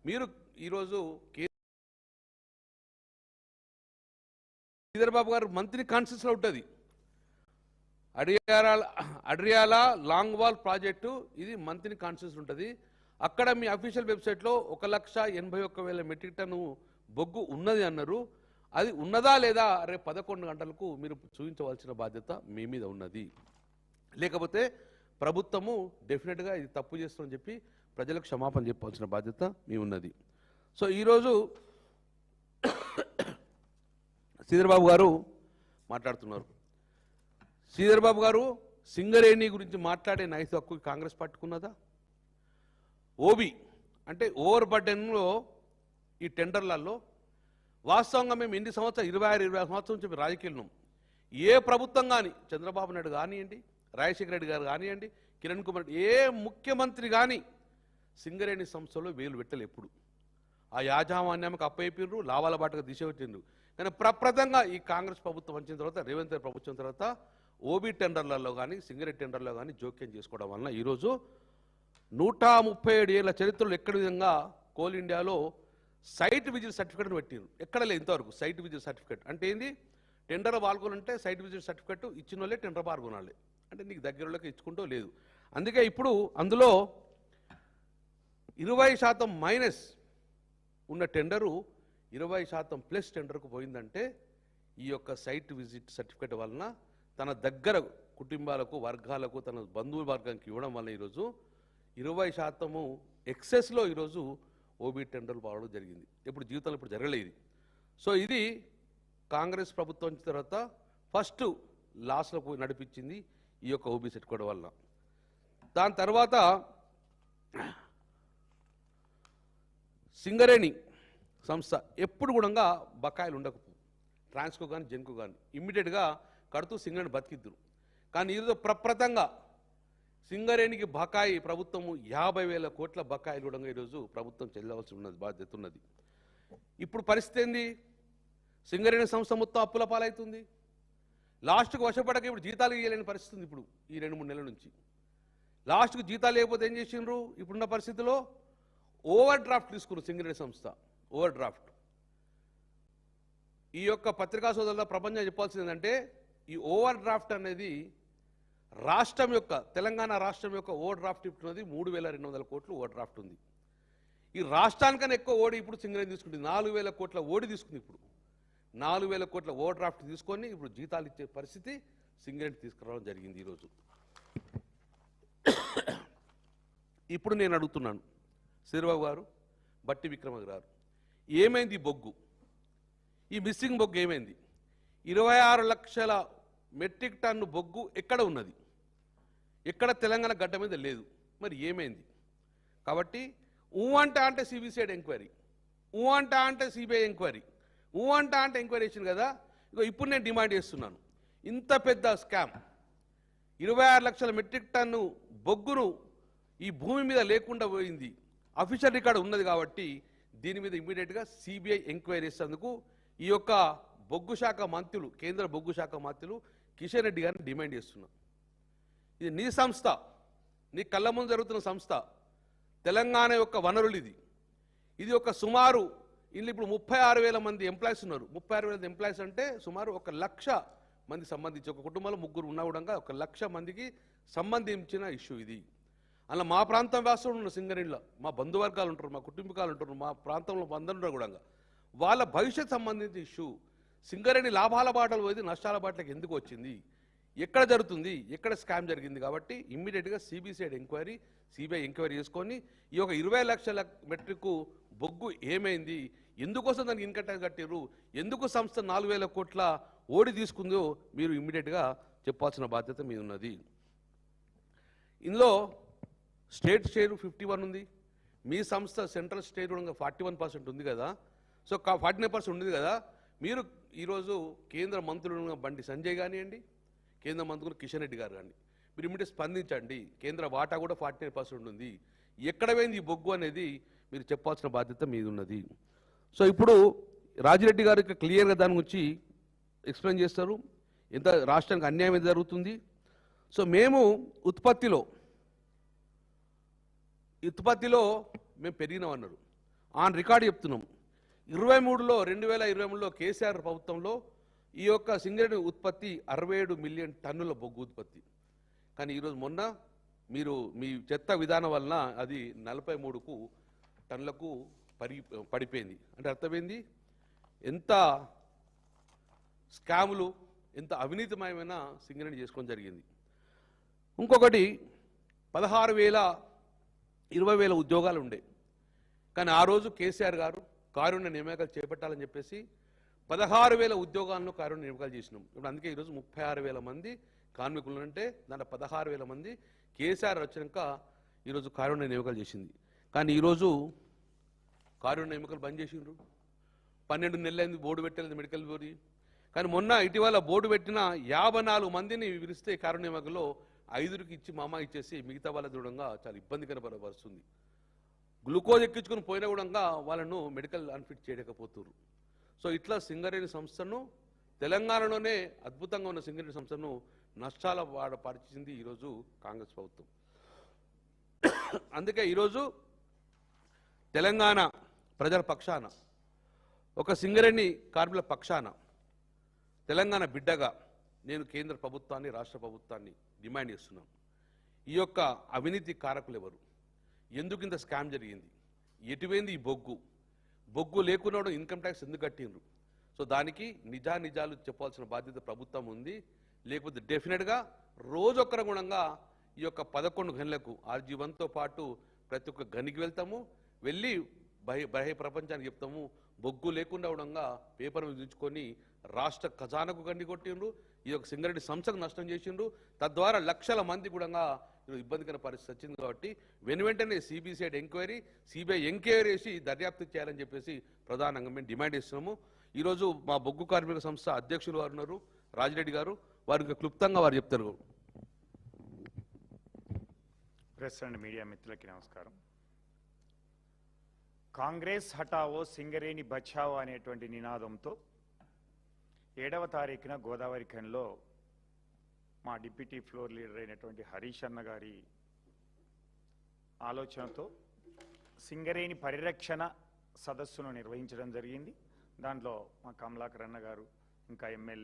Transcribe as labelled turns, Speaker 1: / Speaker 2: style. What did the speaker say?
Speaker 1: మీరు ఈరోజు శ్రీధర్ బాబు గారు మంత్రి కాన్స్టిట్యూన్సీలో ఉంటుంది. అడ్రియాల లాంగ్ వాల్ ప్రాజెక్టు ఇది మంత్రి కాన్స్టిట్యూన్సీ ఉంటుంది. అక్కడ మీ అఫీషియల్ వెబ్సైట్లో 1,81,000 మెట్రిక్ టన్ను బొగ్గు ఉన్నది అన్నారు. అది ఉన్నదా లేదా రేపు 11 గంటలకు మీరు చూపించవలసిన బాధ్యత మీ మీద ఉన్నది. లేకపోతే ప్రభుత్వము డెఫినెట్గా ఇది తప్పు చేస్తుందని చెప్పి ప్రజలకు క్షమాపణ చెప్పాల్సిన బాధ్యత మీ ఉన్నది. సో ఈరోజు శ్రీధర్ బాబు గారు మాట్లాడుతున్నారు. శ్రీధర్ బాబు గారు సింగరేణి గురించి మాట్లాడే నైతిక హక్కు కాంగ్రెస్ పట్టుకున్నదా? ఓబీ అంటే ఓవర్ బర్డెన్లో ఈ టెండర్లలో వాస్తవంగా మేము ఎన్ని సంవత్సరాలు 26-27 సంవత్సరం నుంచి రాజకీయాలు ఉన్నాం. ఏ ప్రభుత్వం కానీ చంద్రబాబు నాయుడు కానివ్వండి, రాజశేఖర రెడ్డి గారు కానివ్వండి, కిరణ్ కుమార్, ఏ ముఖ్యమంత్రి కానీ సింగరేణి సంస్థలో వేలు పెట్టలే. ఎప్పుడు ఆ యాజమాన్యానికి అప్పయిపోయినరు, లాభాల బాటగా దిశ పెట్టిండ్రు. కానీ ప్రప్రదంగా ఈ కాంగ్రెస్ ప్రభుత్వం వచ్చిన తర్వాత, రేవంత్ రెడ్డి ప్రభుత్వం తర్వాత ఓబీ టెండర్లలో కానీ సింగరేణి టెండర్లో కానీ జోక్యం చేసుకోవడం వలన ఈరోజు 137 ఏళ్ల చరిత్రలో ఎక్కడ విధంగా కోల్ ఇండియాలో సైట్ విజిట్ సర్టిఫికేట్ని పెట్టారు. ఎక్కడ లేదు ఇంతవరకు సైట్ విజిట్ సర్టిఫికేట్. అంటే ఏంది? టెండర్ పాల్గొనంటే సైట్ విజిట్ సర్టిఫికేట్ ఇచ్చిన వాళ్ళే టెండర్ పాల్గొనాలి. అంటే నీకు దగ్గరలోకి ఇచ్చుకుంటూ లేదు. అందుకే ఇప్పుడు అందులో 20% మైనస్ ఉన్న టెండరు 20% ప్లస్ టెండర్కు పోయిందంటే ఈ యొక్క సైట్ విజిట్ సర్టిఫికేట్ వలన తన దగ్గర కుటుంబాలకు, వర్గాలకు, తన బంధువుల వర్గానికి ఇవ్వడం వల్ల ఈరోజు 20% ఎక్సెస్లో ఈరోజు ఓబీ టెండర్లు పాడడం జరిగింది. ఇప్పుడు జీవితంలో ఇప్పుడు జరగలేదు. సో ఇది కాంగ్రెస్ ప్రభుత్వం వచ్చిన తర్వాత ఫస్ట్ లాస్లో నడిపించింది ఈ యొక్క ఓబీ సర్టిఫికేట్ వల్ల. దాని తర్వాత సింగరేణి సంస్థ ఎప్పుడు కూడా బకాయిలు ఉండకపో, ట్రాన్స్కో కానీ జెన్కో కానీ ఇమ్మీడియట్గా కడుతూ సింగరేణి బతికిద్దురు. కానీ ఈరోజు ప్రప్రదంగా సింగరేణికి బకాయి ప్రభుత్వము 50,000 కోట్ల బకాయిలు కూడా ఈరోజు ప్రభుత్వం చెల్లవలసి ఉన్నది, బాధ్యత ఉన్నది. ఇప్పుడు పరిస్థితి ఏంది? సింగరేణి సంస్థ మొత్తం అప్పుల పాలవుతుంది. లాస్ట్కు వశపడక ఇప్పుడు జీతాలు ఇవ్వలేని పరిస్థితి ఉంది. ఇప్పుడు ఈ 2-3 నెలల నుంచి లాస్ట్కు జీతాలు లేకపోతే ఏం చేసిండ్రు? ఇప్పుడున్న పరిస్థితిలో ఓవర్ డ్రాఫ్ట్ తీసుకున్నారు సింగరేణి సంస్థ. ఓవర్ డ్రాఫ్ట్ ఈ యొక్క పత్రికా సోదరుల ప్రపంచం చెప్పాల్సింది ఏంటంటే, ఈ ఓవర్ డ్రాఫ్ట్ అనేది రాష్ట్రం యొక్క, తెలంగాణ రాష్ట్రం యొక్క ఓవర్ డ్రాఫ్ట్ ఇప్పుడున్నది 3,200 కోట్లు ఓవర్ డ్రాఫ్ట్ ఉంది. ఈ రాష్ట్రానికన్నా ఎక్కువ ఓడి ఇప్పుడు సింగరేణి తీసుకుంటుంది. 4,000 కోట్ల ఓడి తీసుకుంది. ఇప్పుడు 4,000 కోట్ల ఓవర్ డ్రాఫ్ట్ తీసుకొని ఇప్పుడు జీతాలు ఇచ్చే పరిస్థితి సింగరేణి తీసుకురావడం జరిగింది ఈరోజు. ఇప్పుడు నేను అడుగుతున్నాను శ్రీబాబు గారు, బట్టి విక్రమ గారు, ఏమైంది ఈ బొగ్గు? ఈ మిస్సింగ్ బొగ్గు ఏమైంది? 26 లక్షల మెట్రిక్ టన్ను బొగ్గు ఎక్కడ ఉన్నది? ఎక్కడ తెలంగాణ గడ్డ మీద లేదు. మరి ఏమైంది? కాబట్టి అంటే సిబిసిఐడి ఎంక్వైరీ, అంటే సిబిఐ ఎంక్వైరీ, అంటే ఎంక్వైరీ చేసింది కదా. ఇగో ఇప్పుడు నేను డిమాండ్ చేస్తున్నాను, ఇంత పెద్ద స్కామ్ 26 లక్షల మెట్రిక్ టన్ను బొగ్గును ఈ భూమి మీద లేకుండా పోయింది, అఫీషియల్ రికార్డు ఉన్నది. కాబట్టి దీని మీద ఇమ్మీడియట్గా సిబిఐ ఎంక్వైరీ చేసేందుకు ఈ యొక్క బొగ్గు శాఖ మంత్రులు, కేంద్ర బొగ్గు శాఖ మంత్రులు కిషన్ రెడ్డి గారిని డిమాండ్ చేస్తున్నాం. ఇది నీ సంస్థ, నీ కళ్ళ ముందు జరుగుతున్న సంస్థ, తెలంగాణ యొక్క వనరులు ఇది ఒక సుమారు ఇందులో ఇప్పుడు 36,000 మంది ఎంప్లాయీస్ ఉన్నారు. 36,000 ఎంప్లాయీస్ అంటే సుమారు 1,00,000 మంది సంబంధించి, ఒక కుటుంబంలో 3 ఉన్నా కూడా 1,00,000 మందికి సంబంధించిన ఇష్యూ ఇది. అలా మా ప్రాంతం వాసులు ఉన్నారు సింగరేణిలో, మా బంధువర్గాలు ఉంటారు, మా కుటుంబకాలు ఉంటారు, మా ప్రాంతంలో అందరూ కూడా వాళ్ళ భవిష్యత్ సంబంధించిన ఇష్యూ. సింగరేణి లాభాల బాటలు పోయి నష్టాల బాటలకు ఎందుకు వచ్చింది, ఎక్కడ జరుగుతుంది, ఎక్కడ స్కామ్ జరిగింది? కాబట్టి ఇమ్మీడియట్గా సిబిసిఐడి ఎంక్వైరీ, సిబిఐ ఎంక్వైరీ చేసుకొని ఈ యొక్క 20 లక్షల మెట్రిక్ బొగ్గు ఏమైంది, ఎందుకోసం దానికి ఇన్కమ్ ట్యాక్స్ కట్టారు, ఎందుకు సంస్థ 4,000 కోట్ల ఓడి తీసుకుందో మీరు ఇమ్మీడియట్గా చెప్పాల్సిన బాధ్యత మీద ఉన్నది. ఇందులో స్టేట్ షేర్ 51 ఉంది, మీ సంస్థ సెంట్రల్ స్టేట్ 41% ఉంది కదా. సో 49% ఉంది కదా. మీరు ఈరోజు కేంద్ర మంత్రులు బండి సంజయ్ కానివ్వండి, కేంద్ర మంత్రులు కిషన్ రెడ్డి గారు కానీ మీరు ఇమ్మీడియట్ స్పందించండి. కేంద్ర వాటా కూడా 49% ఉంది. ఎక్కడ పోయింది ఈ బొగ్గు అనేది మీరు చెప్పాల్సిన బాధ్యత మీద ఉన్నది. సో ఇప్పుడు రాజిరెడ్డి గారు క్లియర్గా దాని గురించి ఎక్స్ప్లెయిన్ చేస్తారు, ఎంత రాష్ట్రానికి అన్యాయం ఎంత జరుగుతుంది. సో మేము ఉత్పత్తిలో మేము పెరిగినామన్నారు. ఆన్ రికార్డు చెప్తున్నాం. 2023లో కేసీఆర్ ప్రభుత్వంలో ఈ యొక్క సింగరేణి ఉత్పత్తి 67 మిలియన్ టన్నుల బొగ్గు ఉత్పత్తి. కానీ ఈరోజు మొన్న మీరు మీ చెత్త విధానం వలన అది 43 టన్నులకు పడిపోయింది. అంటే అర్థమైంది ఎంత స్కాములు, ఎంత అవినీతిమయమైన సింగరేణి చేసుకోవడం జరిగింది. ఇంకొకటి 16,000 ఉద్యోగాలు ఉండే. కానీ ఆ రోజు కేసీఆర్ గారు కారుణ్య నియామకాలు చేపట్టాలని చెప్పేసి 16,000 ఉద్యోగాలను కారుణ్య నియామకాలు చేసినాం. ఇప్పుడు అందుకే ఈరోజు 36,000 మంది కార్మికులు అంటే దాంట్లో 16,000 మంది కేసీఆర్ వచ్చినాక ఈరోజు కారుణ్య నియామకాలు చేసింది. కానీ ఈరోజు కారుణ్య నియామకాలు బంద్ చేసిండ్రు. 12 నెలలైంది బోర్డు పెట్టలేదు మెడికల్ బోర్డు. కానీ మొన్న ఇటీవల బోర్డు పెట్టిన 54 మందిని విరిస్తే కారుణ్య నియామకంలో 5కి ఇచ్చి మామ ఇచ్చేసి మిగతా వాళ్ళ దృఢంగా చాలా ఇబ్బందికర వస్తుంది. గ్లూకోజ్ ఎక్కించుకుని పోయినా కూడా వాళ్ళను మెడికల్ అన్ఫిట్ చేయలేకపోతున్నారు. సో ఇట్లా సింగరేణి సంస్థను తెలంగాణలోనే అద్భుతంగా ఉన్న సింగరేణి సంస్థను నష్టాల పరిచింది ఈరోజు కాంగ్రెస్ ప్రభుత్వం. అందుకే ఈరోజు తెలంగాణ ప్రజల పక్షాన, ఒక సింగరేణి కార్మికుల పక్షాన, తెలంగాణ బిడ్డగా నేను కేంద్ర ప్రభుత్వాన్ని, రాష్ట్ర ప్రభుత్వాన్ని డిమాండ్ చేస్తున్నాను. ఈ యొక్క అవినీతి కారకులు ఎవరు? ఎందుకు ఇంత స్కామ్ జరిగింది? ఎటువైంది ఈ బొగ్గు లేకున్నాడు ఇన్కమ్ ట్యాక్స్ ఎందుకు కట్టిండ్రు? సో దానికి నిజాలు చెప్పాల్సిన బాధ్యత ప్రభుత్వం ఉంది. లేకపోతే డెఫినెట్గా రోజొక్కర గుణంగా ఈ యొక్క 11 గనులకు ఆర్జీవన్తో పాటు ప్రతి ఒక్క గనికి వెళ్తాము, వెళ్ళి బహి ప్రపంచానికి చెప్తాము. బొగ్గు లేకుండా ఉండగా పేపర్ విధించుకొని రాష్ట్ర ఖజానాకు గండి కొట్టిండ్రు, ఈ యొక్క సింగరేణి సంస్థకు నష్టం చేసిండ్రు. తద్వారా లక్షల మంది కూడా ఇబ్బందికర పరిస్థితి వచ్చింది. కాబట్టి వెంటనే సిబిఐ ఎంక్వైరీ చేసి దర్యాప్తు చేయాలని చెప్పేసి ప్రధానంగా మేము డిమాండ్ చేస్తున్నాము. ఈరోజు మా బొగ్గు కార్మిక సంస్థ అధ్యక్షులు వారు ఉన్నారు, రాజిరెడ్డి గారు, వారికి క్లుప్తంగా వారు చెప్తారు.
Speaker 2: ప్రెస్ అండ్ మీడియా మిత్రులకి నమస్కారం. కాంగ్రెస్ హటావో సింగరేణి బచావో అనేటువంటి నినాదంతో 7వ తారీఖున గోదావరి ఖనిలో మా డిప్యూటీ ఫ్లోర్ లీడర్ అయినటువంటి హరీష్ అన్న గారి ఆలోచనతో సింగరేణి పరిరక్షణ సదస్సును నిర్వహించడం జరిగింది. దాంట్లో మా కమలాకర్ అన్న గారు, ఇంకా ఎమ్మెల్యే